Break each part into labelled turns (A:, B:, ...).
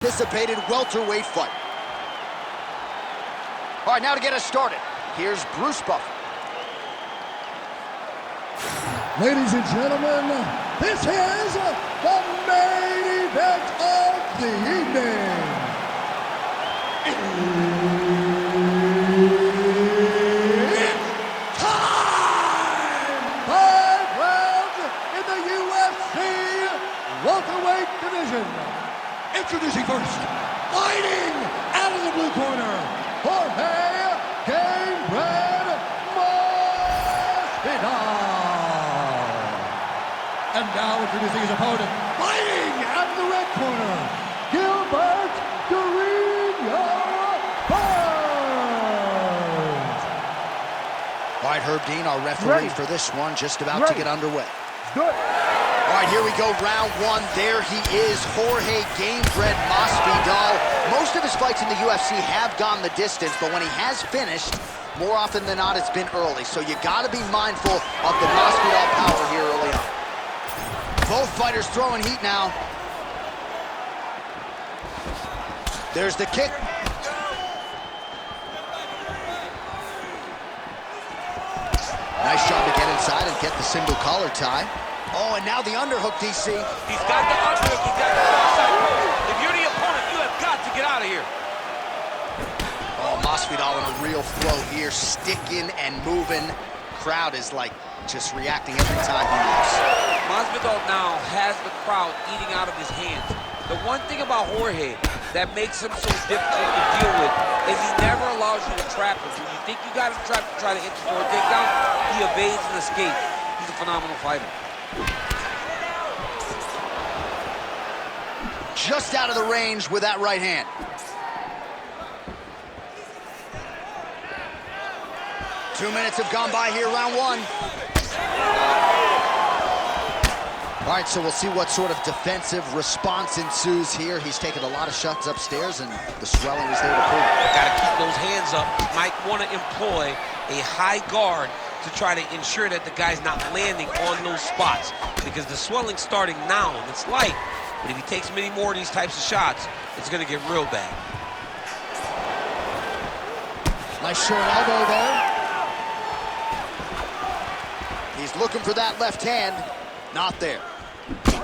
A: Anticipated welterweight fight. All right, now to get us started, here's Bruce Buffer.
B: Ladies and gentlemen, this is the main event of the evening. It's time! 5 rounds in the UFC welterweight division. Introducing first, fighting out of the blue corner, Jorge Gamebread Masvidal. And now introducing his opponent, fighting out of the red corner, Gilbert Burns.
A: All right, Herb Dean, our referee for this one, just about to get underway.
B: Good.
A: All right, here we go, round one. There he is, Jorge Gamebread Masvidal. Most of his fights in the UFC have gone the distance, but when he has finished, more often than not, it's been early. So you got to be mindful of the Masvidal power here early on. Both fighters throwing heat now. There's the kick. Nice job to get inside and get the single collar tie. Oh, and now the underhook, DC.
C: He's got the underhook, he's got the outside post. If you're the opponent, you have got to get out of here.
A: Oh, Masvidal in a real flow here, sticking and moving. Crowd is like just reacting every time he moves.
C: Masvidal now has the crowd eating out of his hands. The one thing about Jorge that makes him so difficult to deal with is he never allows you to trap him. When you think you got him trapped to try to hit the door takedown, he evades and escapes. He's a phenomenal fighter.
A: Just out of the range with that right hand. Two minutes have gone by here, round one. All right, so we'll see what sort of defensive response ensues here. He's taken a lot of shots upstairs, and the swelling is there to prove it.
C: Got to keep those hands up. Might want to employ a high guard to try to ensure that the guy's not landing on those spots, because the swelling's starting now, and it's light. But if he takes many more of these types of shots, it's going to get real bad.
A: Nice short elbow there. He's looking for that left hand. Not there. Oh,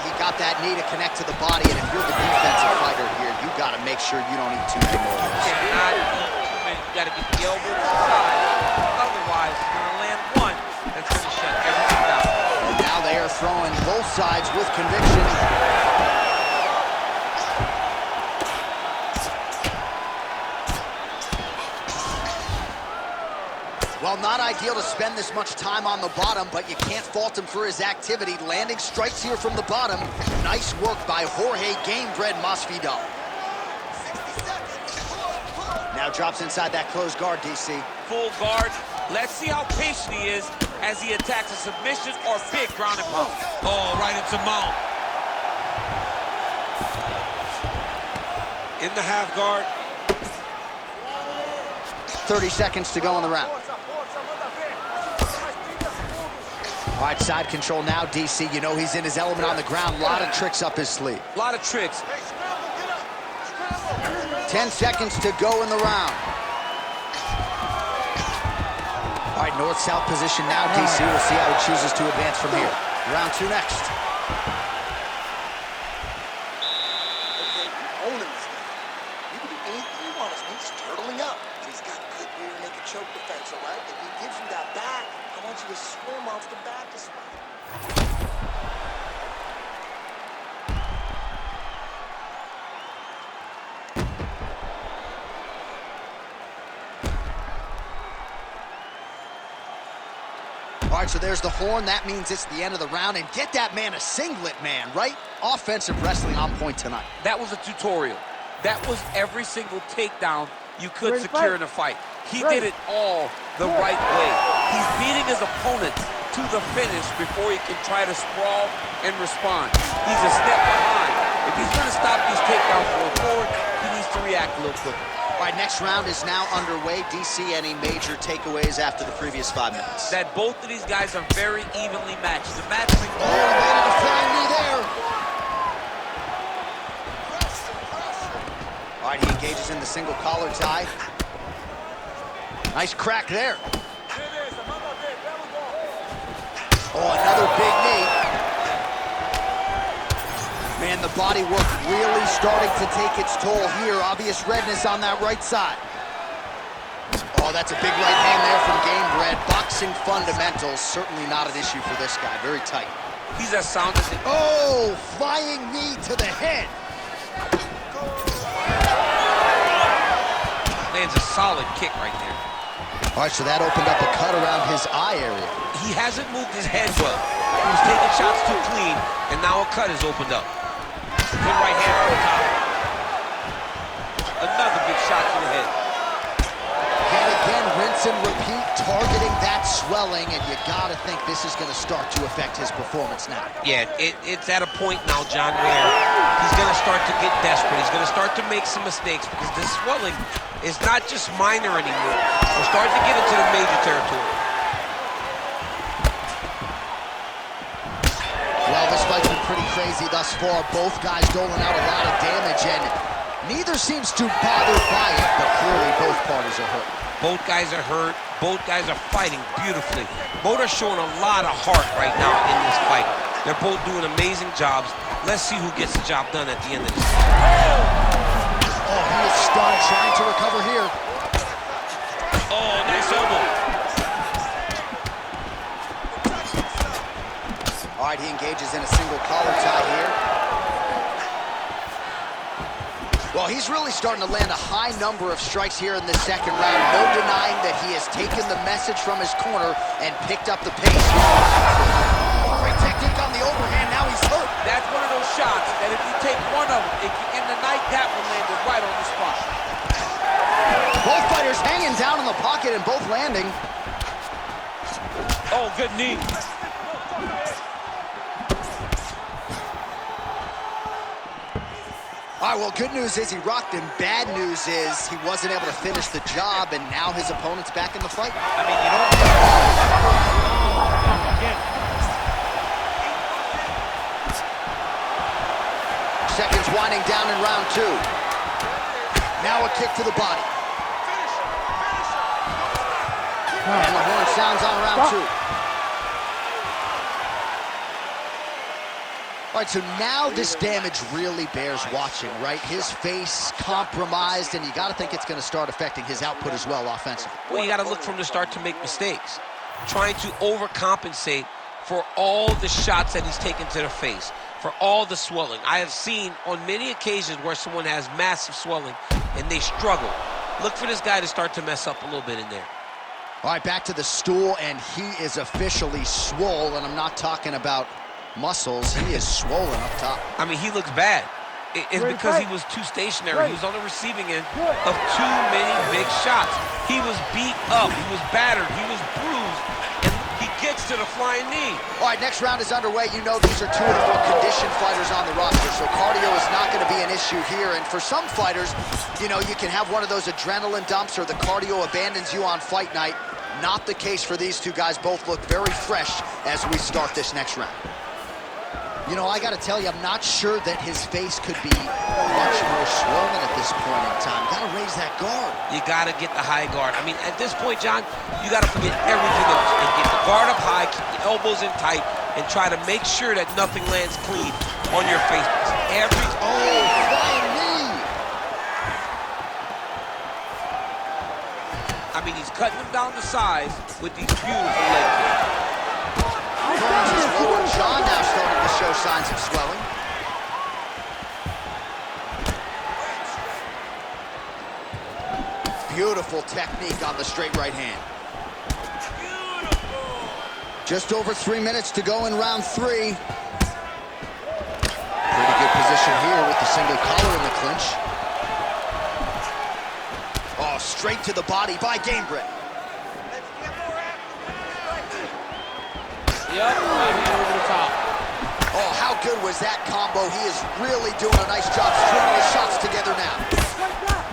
A: he got that knee to connect to the body, and if you're the defensive fighter here, you got to make sure you don't eat too many more of those.
C: Cannot eat too many. You got to get the elbow to the side. Otherwise, you're going to land one that's going to shut everything down.
A: And now they are throwing both sides with conviction. Well, not ideal to spend this much time on the bottom, but you can't fault him for his activity. Landing strikes here from the bottom. Nice work by Jorge Gamebread Masvidal. Now drops inside that closed guard, DC.
C: Full guard. Let's see how patient he is as he attacks a submission or big ground and pound. Oh, right into mount. In the half guard.
A: 30 seconds to go in the round. All right, side control now, DC. You know he's in his element on the ground. A lot of tricks up his sleeve.
C: A lot of tricks.
A: 10 seconds to go in the round. All right, north-south position now, DC. We'll see how he chooses to advance from here. Round two next.
D: Okay, you own him. You can do anything you want. He's turtling up. He's got good rear naked choke defense, all right? If he gives you that back, I want you to swim off the back this way.
A: All right, so there's the horn. That means it's the end of the round. And get that man a singlet, man, right? Offensive wrestling on point tonight.
C: That was a tutorial. That was every single takedown you could secure in a fight. He did it all the right way. He's beating his opponent to the finish before he can try to sprawl and respond. He's a step behind. If he's going to stop these takedowns going forward, he needs to react a little quicker.
A: All right, next round is now underway. DC, any major takeaways after the previous 5 minutes?
C: That both of these guys are very evenly matched. The matching.
A: Oh, landed a flying knee there. All right, he engages in the single collar tie. Nice crack there. Oh, another big knee. Man, the body work really starting to take its toll here. Obvious redness on that right side. Oh, that's a big right hand there from Gamebread. Boxing fundamentals, certainly not an issue for this guy. Very tight.
C: He's as sound as it.
A: Oh, flying knee to the head.
C: Lands a solid kick right there.
A: All right, so that opened up a cut around his eye area.
C: He hasn't moved his head well. He was taking shots too clean, and now a cut is opened up. Good right hand from the top. Another big shot to the head.
A: And again, rinse and repeat, targeting that swelling, and you gotta think this is gonna start to affect his performance now.
C: Yeah, it's at a point now, John, where he's gonna start to get desperate. He's gonna start to make some mistakes because this swelling is not just minor anymore. We're starting to get into the major territory.
A: Well, this fight's been pretty crazy thus far. Both guys doling out a lot of damage, and neither seems too bothered by it, but clearly both parties are hurt.
C: Both guys are hurt. Both guys are fighting beautifully. Both are showing a lot of heart right now in this fight. They're both doing amazing jobs. Let's see who gets the job done at the end of this.
A: Oh, he is stunned, trying to recover here.
C: Oh, nice elbow.
A: All right, he engages in a single collar tie here. Well, he's really starting to land a high number of strikes here in the second round. No denying that he has taken the message from his corner and picked up the pace. Great technique on the overhand. Now he's hurt.
C: That's one of those shots that if you take one of them, if you in the night, that one landed right on the spot.
A: Both fighters hanging down in the pocket and both landing.
C: Oh, good knee.
A: All right, well, good news is he rocked him. Bad news is he wasn't able to finish the job, and now his opponent's back in the fight.
C: I mean, you don't...
A: Seconds winding down in round two. Now a kick to the body. And the horn sounds on round two. All right, so now this damage really bears watching, right? His face compromised, and you got to think it's going to start affecting his output as well offensively.
C: Well, you got to look from the start to make mistakes. Trying to overcompensate for all the shots that he's taken to the face, for all the swelling. I have seen on many occasions where someone has massive swelling and they struggle. Look for this guy to start to mess up a little bit in there.
A: All right, back to the stool, and he is officially swole, and I'm not talking about muscles. He is swollen up top.
C: I mean, he looks bad. It's because he was too stationary. He was on the receiving end of too many big shots. He was beat up. He was battered. He was bruised. And he gets to the flying knee.
A: All right, next round is underway. You know these are two of the more conditioned fighters on the roster, so cardio is not going to be an issue here. And for some fighters, you know, you can have one of those adrenaline dumps or the cardio abandons you on fight night. Not the case for these two guys. Both look very fresh as we start this next round. You know, I got to tell you, I'm not sure that his face could be much more swollen at this point in time. Got to raise that guard.
C: You got to get the high guard. I mean, at this point, John, you got to forget everything else and get the guard up high, keep the elbows in tight, and try to make sure that nothing lands clean on your face.
A: Flying knee.
C: I mean, he's cutting him down the sides with these beautiful leg kicks.
A: His lower jaw now starting to show signs of swelling. Beautiful technique on the straight right hand. Just over 3 minutes to go in round three. Pretty good position here with the single collar in the clinch. Oh, straight to the body by Gamebread.
C: Yep, right hand over the top.
A: Oh, how good was that combo? He is really doing a nice job stringing his shots together now.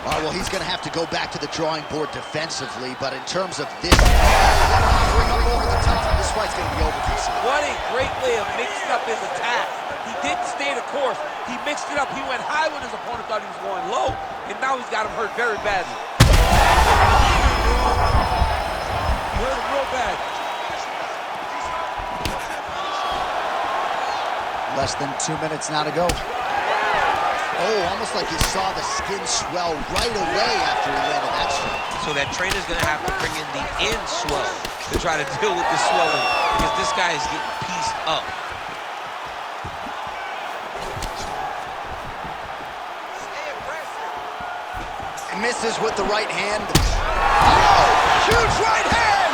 A: All right, well, he's going to have to go back to the drawing board defensively, but in terms of this, offering up over the top, this fight's going to be over pretty soon.
C: What a great way of mixing up his attack. He didn't stay the course. He mixed it up. He went high when his opponent thought he was going low, and now he's got him hurt very badly. He hurt him real bad.
A: Less than 2 minutes now to go. Oh, almost like you saw the skin swell right away after he landed that strike.
E: So that trainer's gonna have to bring in the in swell to try to deal with the swelling, because this guy is getting pieced up.
A: Misses with the right hand. Oh, huge right hand!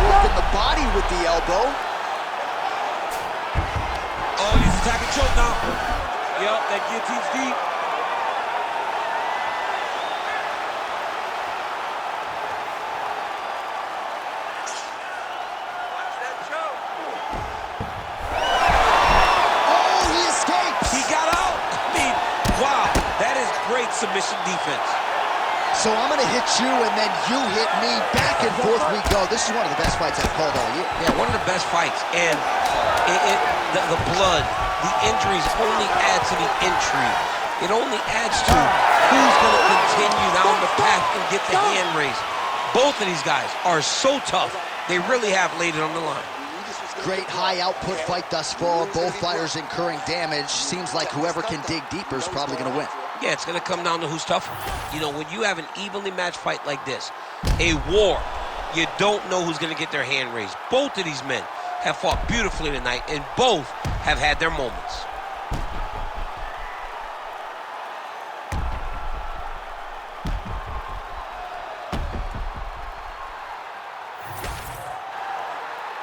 A: Working the body with the elbow.
C: Oh, he's attacking choke now. Yep, that guillotine's deep. Watch that choke.
A: Oh, he escapes!
C: He got out. I mean, wow, that is great submission defense.
A: So I'm gonna hit you and then you hit me. Back and forth we go. This is one of the best fights I've called all year.
E: Yeah, one of the best fights, and the blood, the injuries only add to the intrigue. It only adds to who's going to continue down the path and get the hand raised. Both of these guys are so tough. They really have laid it on the line.
A: Great high output fight thus far. Both fighters incurring damage. Seems like whoever can dig deeper is probably gonna win.
E: Yeah, it's going to come down to who's tougher. You know, when you have an evenly matched fight like this, a war, you don't know who's going to get their hand raised. Both of these men have fought beautifully tonight, and both have had their moments.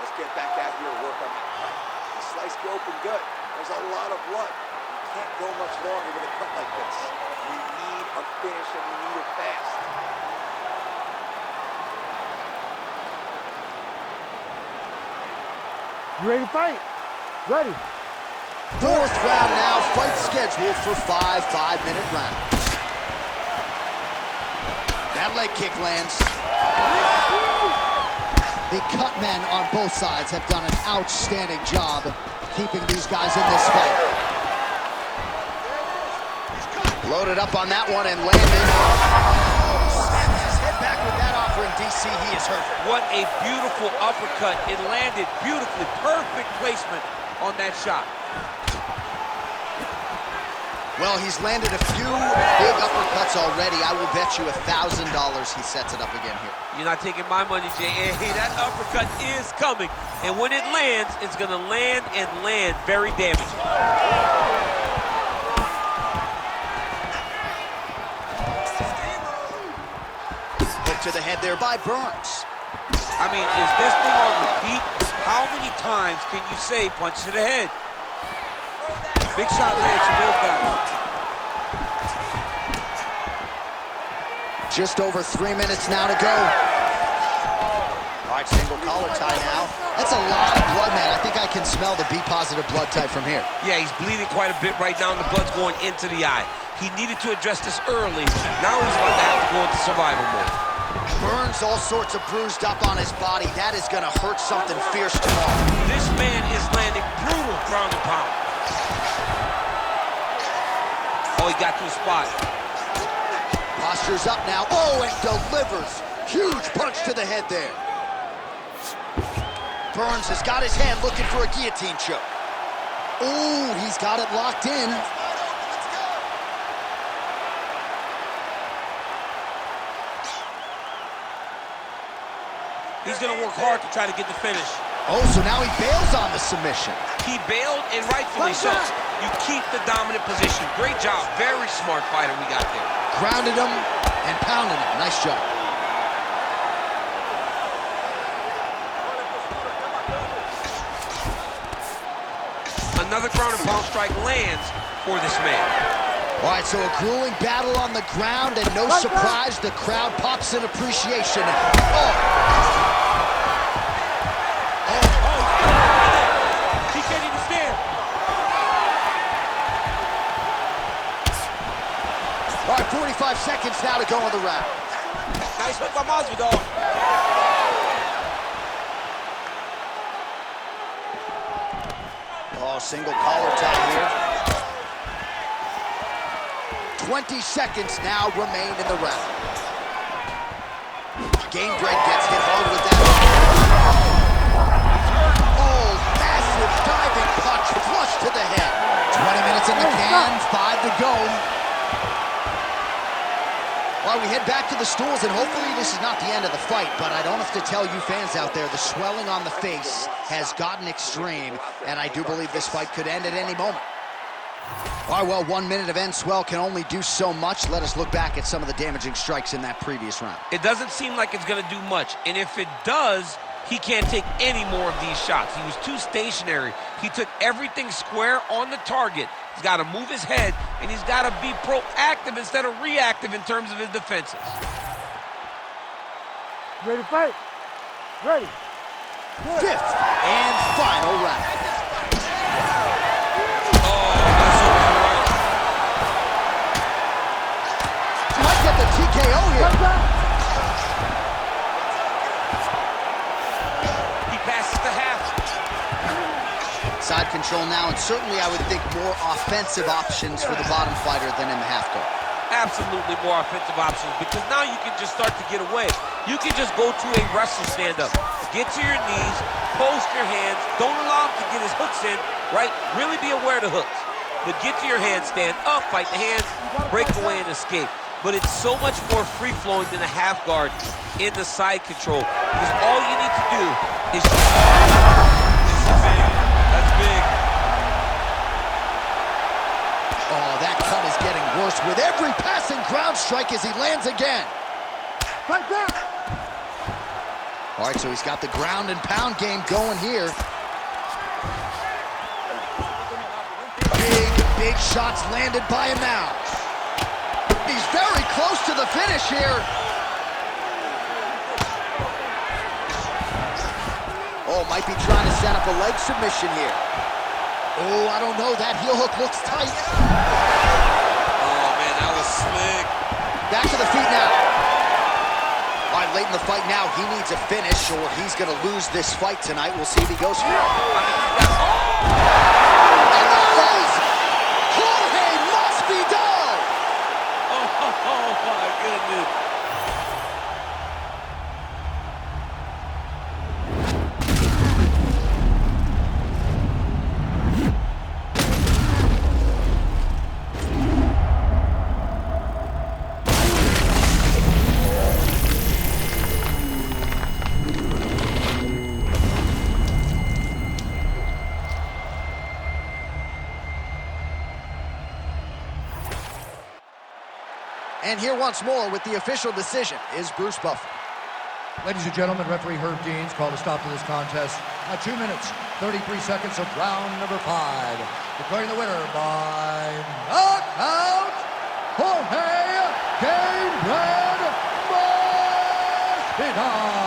D: Let's get back out here and work on that cut. The slice you open good. There's a lot of blood. You can't go much longer with a cut like this. We need a finish, and we need it fast.
F: You ready to fight? Ready.
A: Fourth round now. Fight scheduled for 5 5-minute rounds. That leg kick lands. The cut men on both sides have done an outstanding job keeping these guys in this fight. Loaded up on that one and landed. Snapped his head back with that offering, DC. He is hurt.
C: What a beautiful uppercut. It landed beautifully. Perfect placement on that shot.
A: Well, he's landed a few big uppercuts already. I will bet you $1,000 he sets it up again here.
C: You're not taking my money, Jay. Hey, that uppercut is coming. And when it lands, it's going to land and land very damaging.
A: Hook to the head there by Burns.
C: I mean, is this thing on repeat? How many times can you say punch to the head? Big shot lands for both guys.
A: Just over 3 minutes now to go. All right, single collar tie now. That's a lot of blood, man. I think I can smell the B-positive blood type from here.
E: Yeah, he's bleeding quite a bit right now, and the blood's going into the eye. He needed to address this early. Now he's about to have to go into survival mode.
A: Burns all sorts of bruised up on his body. That is going to hurt something fierce tomorrow.
E: This man is landing brutal ground and pound. Oh, he got to his spot.
A: Posture's up now. Oh, and delivers. Huge punch to the head there. Burns has got his hand looking for a guillotine choke. Oh, he's got it locked in.
C: He's going to work hard to try to get the finish.
A: Oh, so now he bails on the submission.
E: He bailed, and rightfully so. You keep the dominant position. Great job. Very smart fighter we got there.
A: Grounded him and pounded him. Nice job.
E: Another ground and pound strike lands for this man.
A: All right, so a grueling battle on the ground, and no surprise, the crowd pops in appreciation.
C: He can't even stand.
A: All right, 45 seconds now to go in the round.
C: Nice hook by Masvidal.
A: single collar tie here. 20 seconds now remain in the round. Gamebread gets hit hard with that. Oh, massive diving punch flush to the head. 20 minutes in the can, 5 to go. Well, we head back to the stools, and hopefully this is not the end of the fight, but I don't have to tell you fans out there, the swelling on the face has gotten extreme, and I do believe this fight could end at any moment. All right, well, 1 minute of end swell can only do so much. Let us look back at some of the damaging strikes in that previous round.
E: It doesn't seem like it's going to do much, and if it does, he can't take any more of these shots. He was too stationary. He took everything square on the target. He's got to move his head, and he's got to be proactive instead of reactive in terms of his defenses.
F: Ready to fight? Ready.
A: Fifth and final round. Might get the TKO here.
E: He passes the half.
A: Side control now, and certainly I would think more offensive options for the bottom fighter than in the half guard.
E: Absolutely more offensive options, because now you can just start to get away. You can just go to a wrestle stand-up. Get to your knees, post your hands, don't allow him to get his hooks in, right? Really be aware of the hooks. But get to your hands, stand up, fight the hands, break away and escape. But it's so much more free-flowing than a half guard in the side control, because all you need to do is That's big.
A: Oh, that cut is getting worse with every passing ground strike as he lands again.
F: Fight back.
A: All right, so he's got the ground and pound game going here. Big shots landed by him now. He's very close to the finish here. Oh, might be trying to set up a leg submission here. Oh, I don't know. That heel hook looks tight.
E: Oh, man, that was slick.
A: Back to the feet now. All right, late in the fight now, he needs a finish or he's going to lose this fight tonight. We'll see if he goes for it. And the face! Jorge Masvidal!
E: Oh, my goodness.
A: And here once more with the official decision is Bruce Buffer.
B: Ladies and gentlemen, referee Herb Deans called a stop to this contest at 2 minutes, 33 seconds of round number 5. Declaring the winner by knockout, Jorge Gamebread Masvidal.